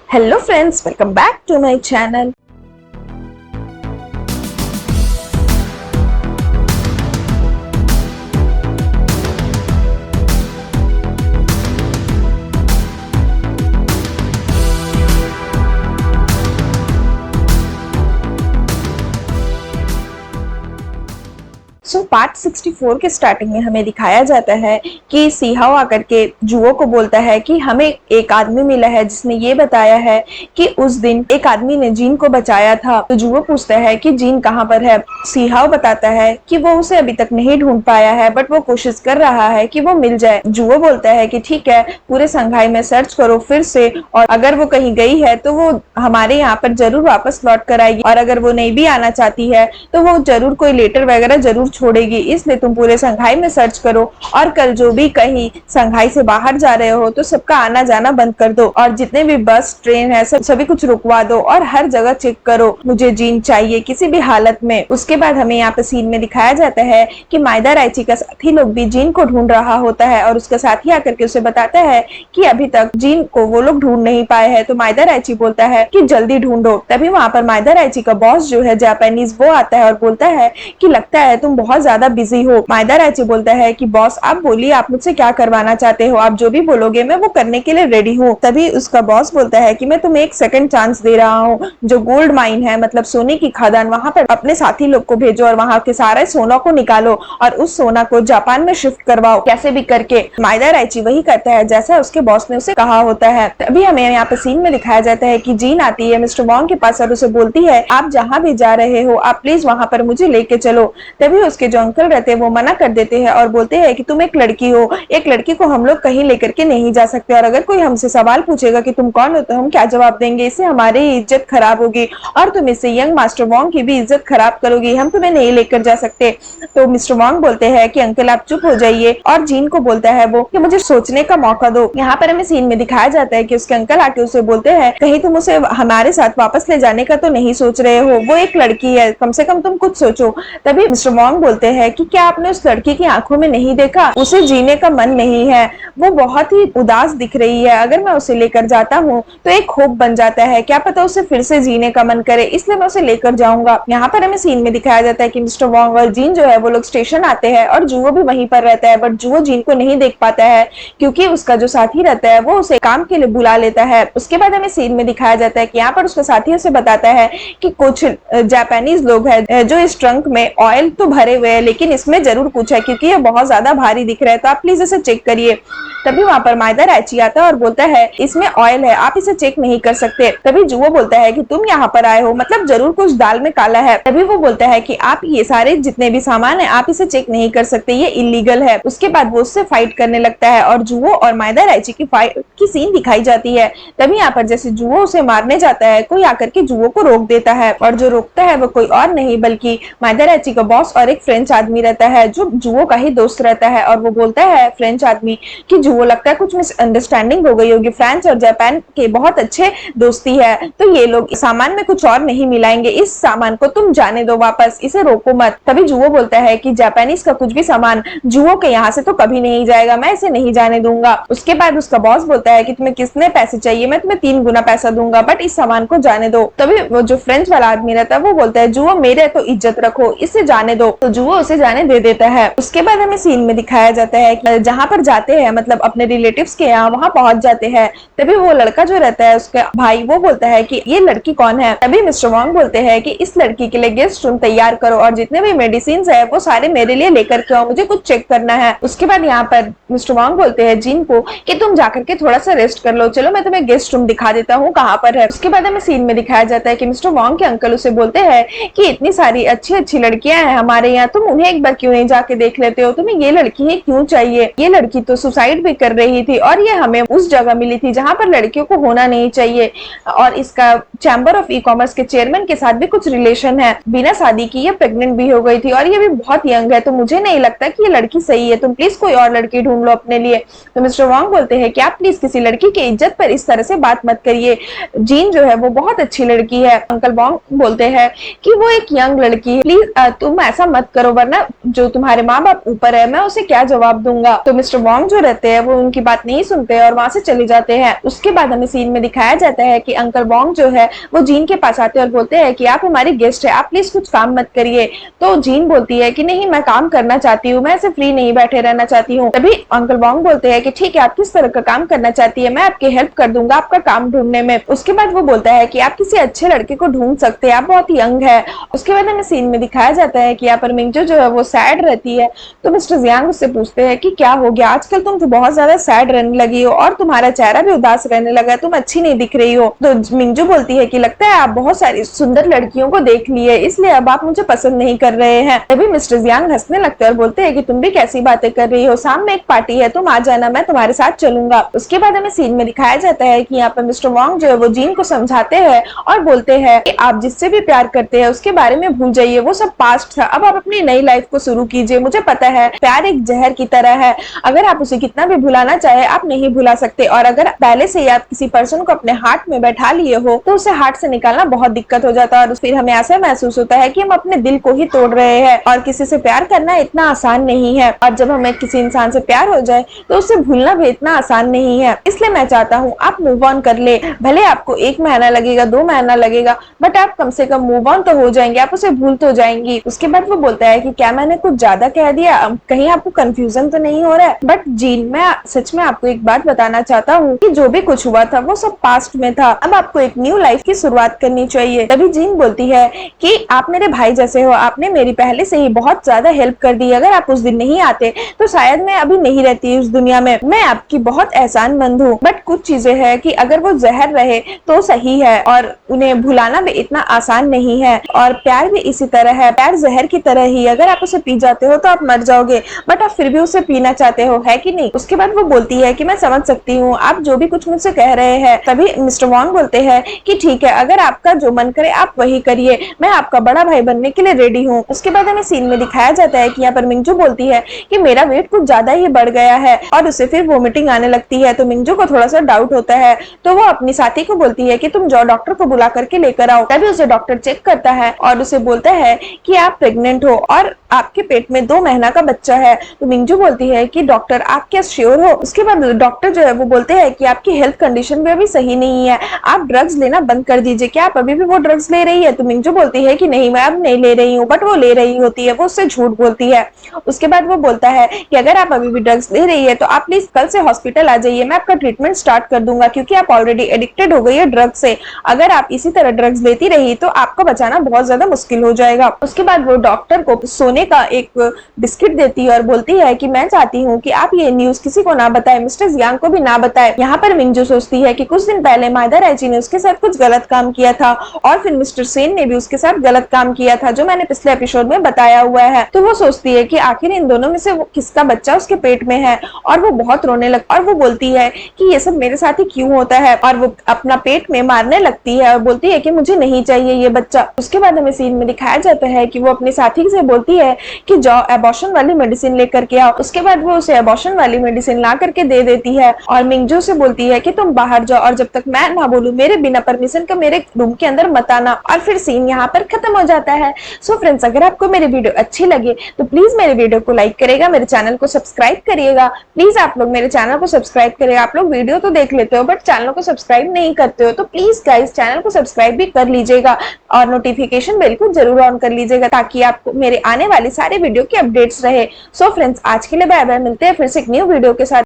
Hello friends, welcome back to my channel. Part 64 के starting में हमें दिखाया जाता है कि सीहाओ आकर के जुओ को बोलता है कि हमें एक आदमी मिला है जिसने ये बताया है कि उस दिन एक आदमी ने जीन को बचाया था। तो जुओ पूछता है कि जीन कहाँ पर है। सीहाओ बताता है कि वो उसे अभी तक नहीं ढूंढ पाया है, बट वो कोशिश कर रहा है कि वो मिल जाए। जुओ बोलता है कि ठीक है, पूरे संघाई में सर्च करो फिर से, और अगर वो कहीं गई है तो वो हमारे यहाँ पर जरूर वापस लौट कर आएगी, और अगर वो नहीं भी आना चाहती है तो वो जरूर कोई लेटर वगैरह जरूर छोड़ेगी। इसलिए तुम पूरे संघाई में सर्च करो, और कल जो भी कहीं संघाई से बाहर जा रहे हो तो सबका आना जाना बंद कर दो, और जितने भी बस ट्रेन है सभी कुछ रुकवा दो, और हर जगह चेक करो। मुझे जीन चाहिए किसी भी हालत में। उसके बाद हमें यहाँ पे सीन में दिखाया जाता है कि माइदा राइची का साथी लोग भी जीन को ढूंढ रहा होता है, और उसका साथी आकर के उसे बताता है कि अभी तक जीन को वो लोग ढूंढ नहीं पाए हैं। तो माइदा राइची बोलता है कि जल्दी ढूंढो। तभी वहां पर माइदा राइची का बॉस जो है जापानीज, वो आता है और बोलता है कि लगता है तुम बहुत ज्यादा बिजी हो। माइदा राइची बोलता है कि बॉस आप बोलिए, आप मुझसे क्या करवाना चाहते हो, आप जो भी बोलोगे मैं वो करने के लिए रेडी हूँ। तभी उसका बॉस बोलता है कि मैं तुम्हें एक सेकंड चांस दे रहा हूँ। जो गोल्ड माइन है, मतलब सोने की खदान, वहां पर अपने साथी लोग को भेजो और वहां के सारे सोना को निकालो और उस सोना को जापान में शिफ्ट करवाओ, कैसे भी करके। माइदा राइची वही करता है जैसा उसके बॉस ने उसे कहा होता है। तभी हमें यहाँ पे सीन में दिखाया जाता है कि जीन आती है मिस्टर वॉन्ग के पास और उसे बोलती है आप जहाँ भी जा रहे हो आप प्लीज वहां पर मुझे लेके चलो। तभी उसके जो अंकल रहते हैं वो मना कर देते हैं और बोलते हैं कि तुम एक लड़की हो, एक लड़की को हम लोग कहीं लेकर के नहीं जा सकते, और अगर कोई हमसे सवाल पूछेगा कि तुम कौन हो तो हम क्या जवाब देंगे, इससे हमारी इज्जत खराब होगी और तुम इससे यंग मास्टर वॉन्ग की भी इज्जत खराब करोगी, हम तुम्हें नहीं लेकर जा सकते। तो मिस्टर वॉन्ग बोलते हैं कि अंकल आप चुप हो जाइए, और जीन को बोलता है वो कि मुझे सोचने का मौका दो। यहाँ पर हमें सीन में दिखाया जाता है कि उसके अंकल आके उसे बोलते हैं कहीं तुम उसे हमारे साथ वापस ले जाने का तो नहीं सोच रहे हो, वो एक लड़की है, कम से कम तुम कुछ सोचो। तभी मिस्टर वॉन्ग बोलते हैं कि क्या आपने उस लड़की की आंखों में नहीं देखा, उसे जीने का मन नहीं है, वो बहुत ही उदास दिख रही है, अगर मैं उसे लेकर जाता हूँ तो एक होप बन जाता है, क्या पता उसे फिर से जीने का मन करे, इसलिए मैं उसे लेकर जाऊंगा। यहाँ पर हमें सीन में दिखाया जाता है कि मिस्टर वॉन्ग और जीन जो है वो लोग स्टेशन आते हैं, और जुओ भी वहीं पर रहता है, बट जुओ जीन को नहीं देख पाता है क्योंकि उसका जो साथी रहता है वो उसे काम के लिए बुला लेता है। उसके बाद हमें सीन में दिखाया जाता है कि यहाँ पर उसका साथी उसे बताता है कि कुछ जापानीज लोग हैं जो इस ट्रंक में ऑयल तो भरे हुए हैं, लेकिन इसमें जरूर कुछ है क्योंकि ये बहुत ज्यादा भारी दिख रहा है, तो आप प्लीज इसे चेक करिए। तभी वहां पर माइदा राइची आता है और बोलता है इसमें ऑयल है, आप इसे चेक नहीं कर सकते। तभी जुओ बोलता है कि तुम यहाँ पर आए हो मतलब जरूर कुछ दाल में काला है। तभी वो बोलता है कि आप ये सारे जितने भी सामान है आप इसे चेक नहीं कर सकते, ये इलीगल है। उसके बाद वो उससे फाइट करने लगता है और जुओ और माइदा राइची की फाइट की सीन दिखाई जाती है। तभी यहाँ पर जैसे जुओ उसे मारने जाता है, कोई आकर के जुओ को रोक देता है, और जो रोकता है वो कोई और नहीं बल्कि माइदा राइची का बॉस और एक फ्रेंच आदमी रहता है जो जुओ का ही दोस्त रहता है। और वो बोलता है फ्रेंच आदमी कि जुओ लगता है कुछ मिसअंडरस्टैंडिंग हो गई होगी, फ्रांस और जापान के बहुत अच्छे दोस्ती है, तो ये लोग सामान में कुछ और नहीं मिलाएंगे, इस सामान को तुम जाने दो वापस, इसे रोको मत। तभी जुओ बोलता है कि जापानीज का कुछ भी सामान जुओ के यहाँ से तो कभी नहीं जाएगा, मैं इसे नहीं जाने दूंगा। उसके बाद उसका बॉस बोलता है कि तुम्हें कितने पैसे चाहिए, मैं तुम्हें 3 गुना पैसा दूंगा, बट इस सामान को जाने दो। तभी वो जो फ्रेंच वाला आदमी रहता है वो बोलता है जुओ मेरे तो इज्जत रखो, इसे जाने दो। तो जुओ उसे जाने दे देता है। उसके बाद हमें सीन में दिखाया जाता है कि जहाँ पर जाते हैं मतलब अपने रिलेटिव्स के यहाँ, वहां पहुंच जाते हैं। तभी वो लड़का जो रहता है उसका भाई वो बोलता है कि ये लड़की कौन है। तभी मिस्टर वॉन्ग बोलते हैं कि इस लड़की के लिए गेस्ट रूम तैयार करो और जितने भी मेडिसिन है वो सारे मेरे लिए लेकर के आओ, मुझे कुछ चेक करना है। उसके बाद यहाँ पर मिस्टर वॉन्ग बोलते हैं जीन को कि तुम जाकर के थोड़ा सा रेस्ट कर लो, चलो मैं तुम्हें गेस्ट रूम दिखा देता हूँ कहाँ पर है। उसके बाद हमें सीन में दिखाया जाता है कि मिस्टर वॉन्ग के अंकल उसे बोलते हैं कि इतनी सारी अच्छी अच्छी लड़कियां हैं हमारे यहाँ, तुम उन्हें एक बार क्यों नहीं जाके देख लेते हो, तुम्हें ये लड़की ही क्यों चाहिए, ये लड़की तो सुसाइड भी कर रही थी और ये हमें उस जगह मिली थी जहां पर लड़कियों को होना नहीं चाहिए, और इसका चैम्बर ऑफ ई कॉमर्स के चेयरमैन के साथ भी कुछ रिलेशन है, बिना शादी की ये प्रेग्नेंट भी हो गई थी और ये भी बहुत यंग है, तो मुझे नहीं लगता कि ये लड़की सही है, तुम प्लीज कोई और लड़की ढूंढ लो अपने लिए। तो मिस्टर वॉन्ग बोलते हैं कि आप प्लीज किसी लड़की की इज्जत पर इस तरह से बात मत करिए, जीन जो है वो बहुत अच्छी लड़की है। अंकल वॉन्ग बोलते हैं कि वो एक यंग लड़की है, प्लीज तुम ऐसा मत मत करो वरना जो तुम्हारे माँ बाप ऊपर है मैं उसे क्या जवाब दूंगा। तो मिस्टर वोंग जो रहते हैं वो उनकी बात नहीं सुनते और वहां से चले जाते हैं। उसके बाद हमें सीन में दिखाया जाता है कि अंकल वोंग जो है वो जीन के पास आते हैं और बोलते हैं कि आप हमारी गेस्ट है, आप प्लीज कुछ काम मत करिए। तो जीन बोलती है कि नहीं मैं काम करना चाहती हूँ, मैं ऐसे फ्री नहीं बैठे रहना चाहती हूँ। तभी अंकल वोंग बोलते हैं कि ठीक है आप किस तरह का काम करना चाहती है, मैं आपकी हेल्प कर दूंगा आपका काम ढूंढने में। उसके बाद वो बोलता है कि आप किसी अच्छे लड़के को ढूंढ सकते हैं, आप बहुत यंग है। उसके बाद हमें सीन में दिखाया जाता है कि यहाँ पर मिंजो जो है वो सैड रहती है। तो मिस्टर जियांग उससे पूछते हैं कि क्या हो गया, आजकल तुम तो बहुत ज्यादा सैड रहने लगी हो और तुम्हारा चेहरा भी उदास रहने लगा है, तुम अच्छी नहीं दिख रही हो। तो मिंजो बोलती है कि लगता है आप बहुत सारी सुंदर लड़कियों को देख लिए इसलिए अब आप मुझे पसंद नहीं कर रहे हैं। तभी मिस्टर जियांग हंसने लगते हैं और बोलते हैं कि तुम भी कैसी बातें कर रही हो, सामने एक पार्टी है तुम आ जाना, मैं तुम्हारे साथ चलूंगा। उसके बाद हमें सीन में दिखाया जाता है कि यहाँ पर मिस्टर वोंग जो है वो जीन को समझाते हैं और बोलते हैं कि आप जिससे भी प्यार करते हैं उसके बारे में भूल जाइए, वो सब पास्ट था, अब आप अपनी नई लाइफ को शुरू कीजिए। मुझे पता है प्यार एक जहर की तरह है, अगर आप उसे कितना भी भुलाना चाहे आप नहीं भुला सकते, और अगर पहले से ही आप किसी पर्सन को अपने हार्ट में बैठा लिए हो तो उसे हार्ट से निकालना बहुत दिक्कत हो जाता है और फिर हमें ऐसा महसूस होता है कि हम अपने दिल को ही तोड़ रहे हैं। और किसी से प्यार करना इतना आसान नहीं है, और जब हमें किसी इंसान से प्यार हो जाए तो उसे भूलना भी इतना आसान नहीं है। इसलिए मैं चाहता हूँ आप मूव ऑन कर ले, भले आपको 1 महीना लगेगा 2 महीना लगेगा बट आप कम से कम मूव ऑन तो हो जाएंगे, आप उसे भूल तो जाएंगी। उसके बाद वो बोलता है कि क्या मैंने कुछ ज्यादा कह दिया, कहीं आपको कंफ्यूजन तो नहीं हो रहा है। बट जीन मैं सच में आपको एक बात बताना चाहता हूँ कि जो भी कुछ हुआ था वो सब पास्ट में था, अब आपको एक न्यू लाइफ की शुरुआत करनी चाहिए। तभी जीन बोलती है कि आप मेरे भाई जैसे हो, आपने मेरी पहले से ही बहुत ज्यादा हेल्प कर दी, अगर आप उस दिन नहीं आते तो शायद मैं अभी नहीं रहती उस दुनिया में, मैं आपकी बहुत एहसानमंद हूँ। बट कुछ चीजें हैं कि अगर वो जहर रहे तो सही है और उन्हें भुलाना भी इतना आसान नहीं है, और प्यार भी इसी तरह है, प्यार जहर की तरह ही, अगर आप उसे पी जाते हो तो आप मर जाओगे बट आप फिर भी उसे पीना चाहते हो, है कि नहीं। उसके बाद वो बोलती है कि मैं समझ सकती हूँ आप जो भी कुछ मुझसे कह रहे हैं। तभी मिस्टर वोंग बोलते हैं कि ठीक है अगर आपका जो मन करे आप वही करिए, मैं आपका बड़ा भाई बनने के लिए रेडी हूँ। उसके बाद हमें सीन में दिखाया जाता है कि यहाँ पर मिंजो बोलती है कि मेरा वेट कुछ ज्यादा ही बढ़ गया है और उसे फिर वोमिटिंग आने लगती है। तो मिंजो को थोड़ा सा डाउट होता है तो वो अपनी साथी को बोलती है कि तुम जाओ डॉक्टर को बुला करके लेकर आओ। तभी उसे डॉक्टर चेक करता है और उसे बोलता है कि आप प्रेग्नेंट हो और आपके पेट में 2 महीना का बच्चा है। तो मिंजो बोलती है कि डॉक्टर आप क्या श्योर हो। उसके बाद डॉक्टर जो है वो बोलते हैं कि आपकी हेल्थ कंडीशन भी अभी सही नहीं है, आप ड्रग्स लेना बंद कर दीजिए, क्या आप अभी भी वो ड्रग्स ले रही है। तो मिंजो बोलती है कि नहीं मैं अब नहीं ले रही हूँ, बट वो ले रही होती है, वो उससे झूठ बोलती है। उसके बाद वो बोलता है कि अगर आप अभी भी ड्रग्स ले रही है तो आप प्लीज कल से हॉस्पिटल आ जाइए, मैं आपका ट्रीटमेंट स्टार्ट कर दूंगा क्योंकि आप ऑलरेडी एडिक्टेड हो गई है ड्रग्स से, अगर आप इसी तरह ड्रग्स लेती रही तो आपको बचाना बहुत ज्यादा मुश्किल हो जाएगा। उसके बाद वो डॉक्टर को सोने का एक बिस्किट देती है और बोलती है कि मैं चाहती हूँ कि आप ये न्यूज किसी को ना बताएं, मिस्टर जियांग को भी ना बताएं। यहाँ पर मिंजो सोचती है कि कुछ दिन पहले मादा राइची ने उसके साथ कुछ गलत काम किया था और फिर मिस्टर सेन ने भी उसके साथ गलत काम किया था जो मैंने पिछले एपिसोड में बताया हुआ है। तो वो सोचती है कि आखिर इन दोनों में से किसका बच्चा उसके पेट में है और वो बहुत रोने लगती और वो बोलती है कि ये सब मेरे साथ ही क्यों होता है और वो अपना पेट में मारने लगती है और बोलती है कि मुझे नहीं चाहिए ये बच्चा। उसके बाद हमें सीन में दिखाया जाता है कि वो अपने साथी से बोलती है कि जाओ एबॉर्शन वाली मेडिसिन लेकर के आओ। उसके बाद वो उसे एबॉर्शन वाली मेडिसिन ला करके दे देती है और मिंजो से बोलती है कि तुम बाहर जाओ और जब तक मैं ना बोलूं मेरे बिना परमिशन का मेरे रूम के अंदर मत आना। और फिर सीन यहाँ पर खत्म हो जाता है। सो फ्रेंड्स अगर आपको मेरी वीडियो अच्छी लगे तो प्लीज मेरे वीडियो को लाइक करेगा, मेरे चैनल को सब्सक्राइब करिएगा। प्लीज आप लोग मेरे चैनल को सब्सक्राइब करिएगा। आप लोग वीडियो तो देख लेते हो बट चैनल को सब्सक्राइब नहीं करते हो तो प्लीज गाइस चैनल को सब्सक्राइब भी कर लीजिएगा और नोटिफिकेशन बेल को जरूर ऑन कर लीजिएगा ताकि आपको मेरे आने वाले सारे वीडियो के अपडेट्स रहे। सो फ्रेंड्स आज के लिए बाय बाय, मिलते हैं फिर से एक न्यू वीडियो के साथ।